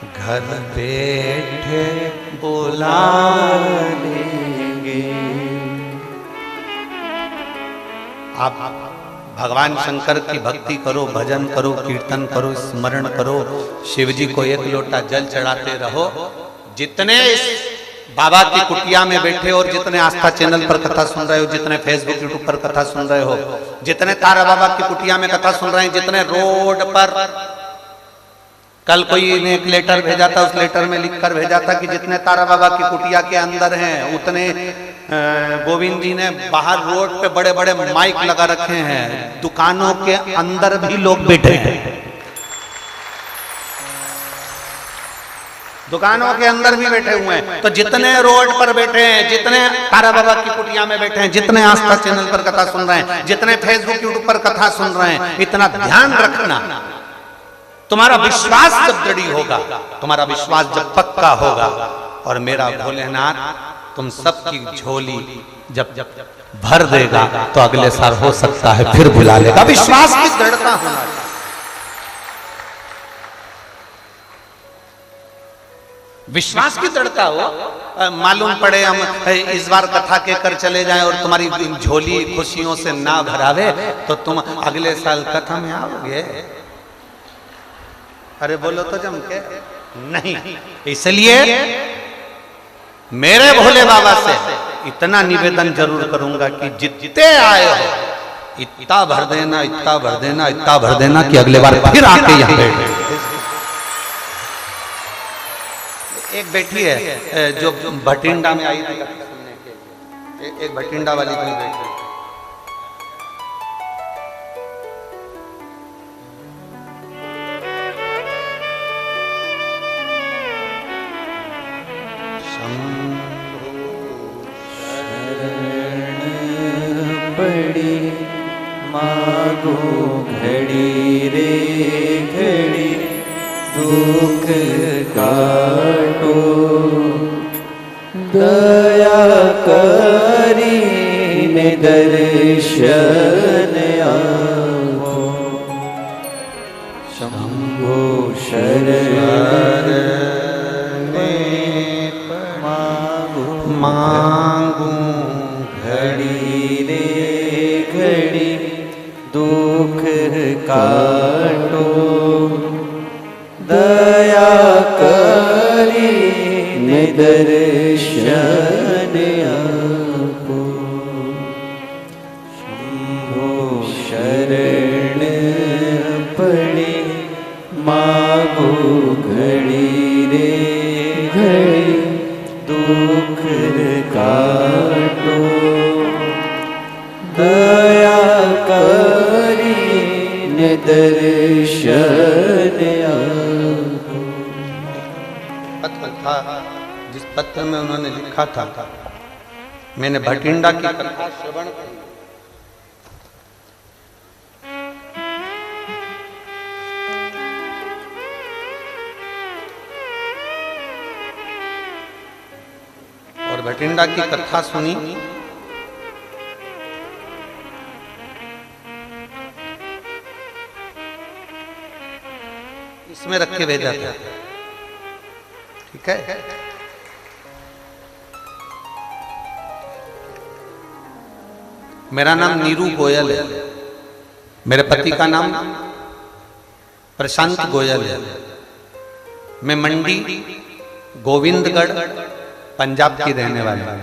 घर बैठे बुला लेंगे। आप भगवान शंकर की भक्ति करो, भजन करो, कीर्तन करो, स्मरण करो, शिव जी को एक लोटा जल चढ़ाते रहो। जितने इस बाबा की कुटिया में बैठे और जितने आस्था चैनल पर कथा सुन रहे हो, जितने फेसबुक यूट्यूब पर कथा सुन रहे हो, जितने तारा बाबा की कुटिया में कथा सुन रहे हैं, जितने रोड पर, कल कोई ने एक लेटर भेजा था, उस लेटर में लिखकर भेजा था कि जितने तारा बाबा की कुटिया के अंदर हैं उतने गोविंद जी ने बाहर रोड पे बड़े बड़े माइक लगा रखे हैं, दुकानों के अंदर भी लोग बैठे हैं, दुकानों के अंदर भी बैठे हुए हैं। तो जितने रोड पर बैठे हैं, जितने तारा बाबा की कुटिया में बैठे हैं, जितने आस्था चैनल पर कथा सुन रहे हैं, जितने फेसबुक यूट्यूब पर कथा सुन रहे हैं, इतना ध्यान रखना, तुम्हारा विश्वास जब दृढ़ होगा, तुम्हारा विश्वास जब पक्का होगा, और मेरा भोलेनाथ तुम सबकी झोली जब भर देगा तो अगले साल हो सकता है फिर बुला लेगा। विश्वास की दृढ़ता होना चाहिए। विश्वास की दृढ़ता हो। मालूम पड़े हम इस बार कथा के कर चले जाएं और तुम्हारी झोली खुशियों से ना भरावे तो तुम अगले साल कथा में आओगे? अरे बोलो तो जम के नहीं। इसलिए मेरे भोले बाबा से इतना निवेदन जरूर करूंगा कि जितने आए हो इतना भर देना, इतना भर देना, इतना भर देना कि अगले बार फिर आके यहाँ बैठे। एक बेटी है जो भटिंडा में आई थी सुनने के लिए, एक भटिंडा वाली कोई बेटी, पड़ी मागो घड़ी रे घड़ी दुख काटो, दया करी ने दर्शन आओ, शंभो शरण मांगू घड़ी रे घड़ी दुख काटो, दया करी ने दर्शन आपो, शंभो शरण पड़ी मागो घड़ी रे घड़ी दुख काटो, दया करी ने दर्शन आपो। पत्र था जिस पत्र में उन्होंने लिखा था, मैंने भटिंडा की कथा श्रवण की, और भटिंडा की कथा सुनी, इसमें रख के भेजा था। ठीक है, मेरा नाम नीरू गोयल है, मेरे पति का नाम प्रशांत गोयल है। मैं मंडी गोविंदगढ़ पंजाब की रहने वाली हूँ।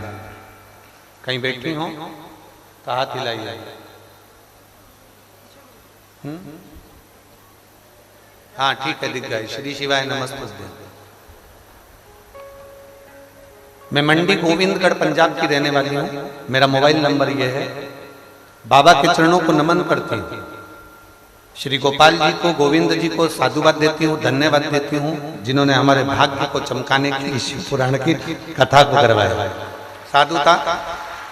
कहीं बैठी हो तो हाथ हिलाइए। हाँ ठीक है, दिख गए। श्री शिवाय नमस्ते। मैं मंडी गोविंदगढ़ पंजाब की रहने वाली हूँ। मेरा मोबाइल नंबर यह है। बाबा के चरणों को नमन करती हूँ। श्री गोपाल जी को, गोविंद जी को साधुवाद देती हूँ, धन्यवाद देती हूँ, जिन्होंने हमारे भाग्य को चमकाने के लिए शिव पुराण की कथा को करवाया। साधुता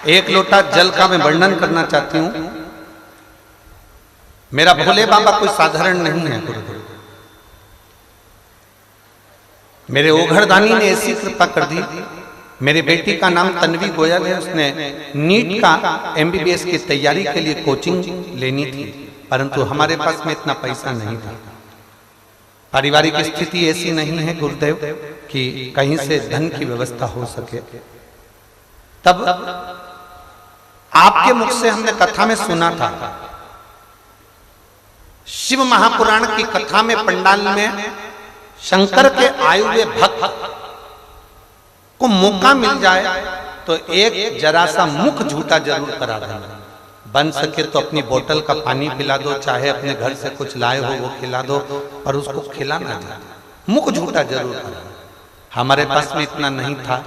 एक लोटा जल का मैं वर्णन करना चाहती हूँ। मेरा भोले बाबा कोई साधारण नहीं है गुरुदेव। मेरे ओघरदानी ने ऐसी कृपा कर दी। मेरी बेटी का नाम तन्वी गोयल है। उसने नीट का MBBS की तैयारी के लिए कोचिंग लेनी थी, परंतु हमारे पास में इतना पैसा नहीं था। पारिवारिक स्थिति ऐसी नहीं है गुरुदेव कि कहीं से धन की व्यवस्था हो सके। तब आपके मुख से हमने कथा में सुना था, शिव महापुराण की कथा में पंडाल में शंकर के आए हुए भक्त को मौका मिल जाए तो एक जरा सा मुख झूठा जरूर करा देना। बन सके तो अपनी बोतल का पानी पिला दो, चाहे अपने घर से कुछ लाए हो वो खिला दो, पर उसको खिलाना जाए, मुख झूठा जरूर करा। हमारे पास में इतना नहीं था।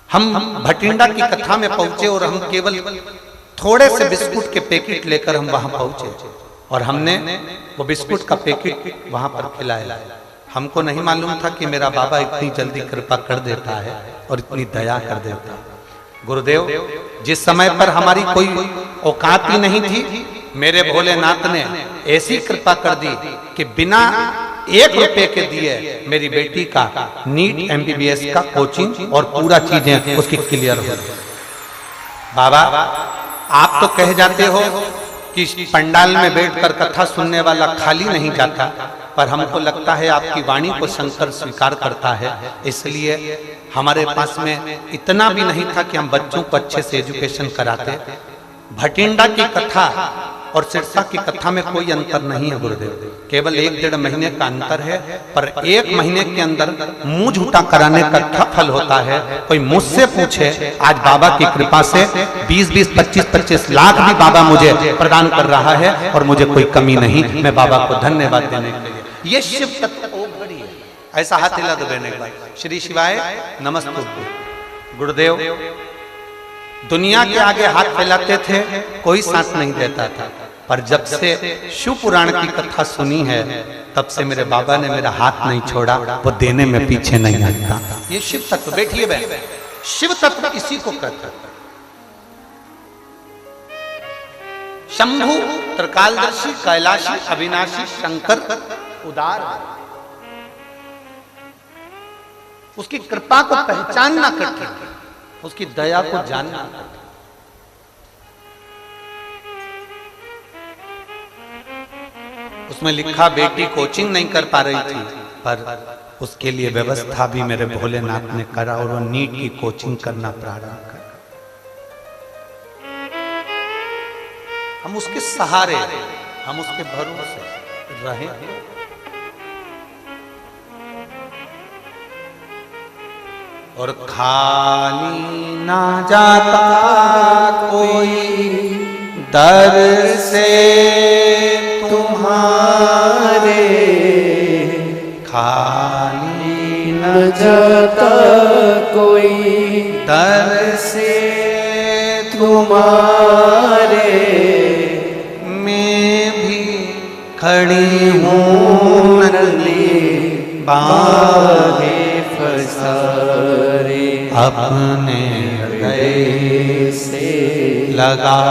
हम भटिंडा की कथा में पहुंचे और हम केवल थोड़े से बिस्कुट के पैकेट लेकर हम वहां पहुंचे और हमने वो बिस्कुट का पैकेट वहां पर खिलाया। हमको नहीं मालूम था कि मेरा बाबा इतनी जल्दी कृपा कर देता है और इतनी दया कर देता है। गुरुदेव, जिस समय पर हमारी कोई औकात ही नहीं थी, मेरे भोलेनाथ ने ऐसी कृपा कर दी कि बिना 1 रुपए के दिए मेरी बेटी का नीट MBBS का कोचिंग और पूरा चीजें उसकी क्लियर हो गई। बाबा, आप तो कह जाते हो कि पंडाल में बैठकर कथा सुनने वाला खाली नहीं जाता, पर हमको लगता है आपकी वाणी को शंकर स्वीकार करता है, इसलिए हमारे पास में इतना भी नहीं था कि हम बच्चों को अच्छे से एजुकेशन कराते। भटिंडा की कथा और सिरसा की कथा में कोई अंतर नहीं है गुरुदेव, केवल 1-1.5 महीने का अंतर है, पर 1 महीने के अंदर मुंह झूठा कराने का क्या फल होता है। कोई मुझसे पूछे, आज बाबा की कृपा से 20-20, 25-25 लाख भी बाबा मुझे प्रदान कर रहा है और मुझे कोई कमी नहीं। मैं बाबा को धन्यवाद देने के लिए, ये शिव तत्व ओघड़ी है। ऐसा हाथ हिला दो बहने का, श्री शिवाय नमस्तुभ्यं। गुरुदेव दुनिया के आगे हाथ फैलाते थे, कोई साथ नहीं देता था, पर जब से शिव पुराण की कथा सुनी है तब से मेरे बाबा ने मेरा हाथ नहीं छोड़ा, वो देने में पीछे नहीं हटता। ये शिव तत्व, बैठिए बहन, शिव तत्व इसी को कहते हैं। शंभु त्रिकालदर्शी कैलाशी अविनाशी शंकर उदार, उसकी कृपा को पहचानना कठिन, उसकी दया को जानना कठिन। उसमें लिखा बेटी कोचिंग नहीं कर पा रही थी, पर उसके लिए व्यवस्था भी मेरे भोलेनाथ ने करा और वो नीट की कोचिंग करना प्रारंभ कर। हम उसके सहारे, हम उसके भरोसे रहे। और खाली ना जाता कोई दर से तुम्हारे, खाली न जाता कोई दर से तुम्हारे, मैं भी खड़ी हूँ नन्ही बाहें फसारे, अपने हृदय से लगा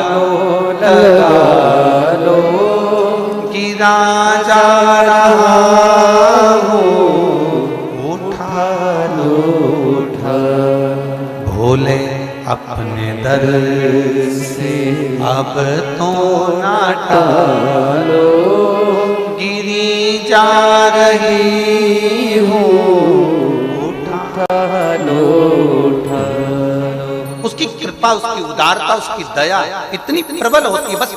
लो गिरा जा रहा हूँ, उठा भोले अपने दर से अब तो ना टालो, गिरी जा रही हूँ, उसकी कृपा, उसकी उदारता, उसकी दया इतनी प्रबल होती है, बस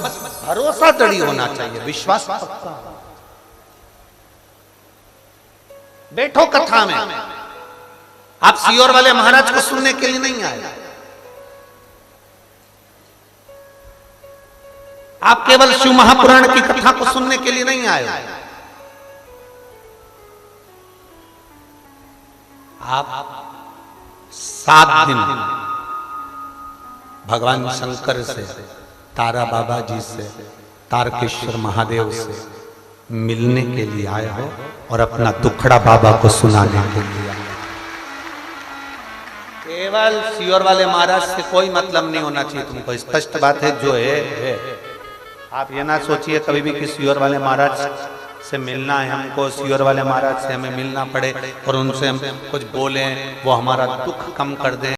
भरोसा दृढ़ होना चाहिए, विश्वास पक्का। बैठो कथा में, आप सियोर वाले महाराज को सुनने के लिए नहीं आए, आप केवल शिव महापुराण की कथा को सुनने के लिए नहीं आए, आप 7 दिन भगवान शंकर से, तारा बाबा जी से, तारकेश्वर महादेव से मिलने के लिए आए हो और अपना दुखड़ा बाबा को सुनाने के लिए आए। केवल सियोर वाले महाराज से कोई मतलब नहीं होना चाहिए तुमको, स्पष्ट बात है जो है। आप ये ना सोचिए कभी भी कि सियोर वाले महाराज से मिलना है हमको, सियोर वाले महाराज से हमें मिलना पड़े और उनसे हम कुछ बोलें, वो हमारा दुख कम कर दें।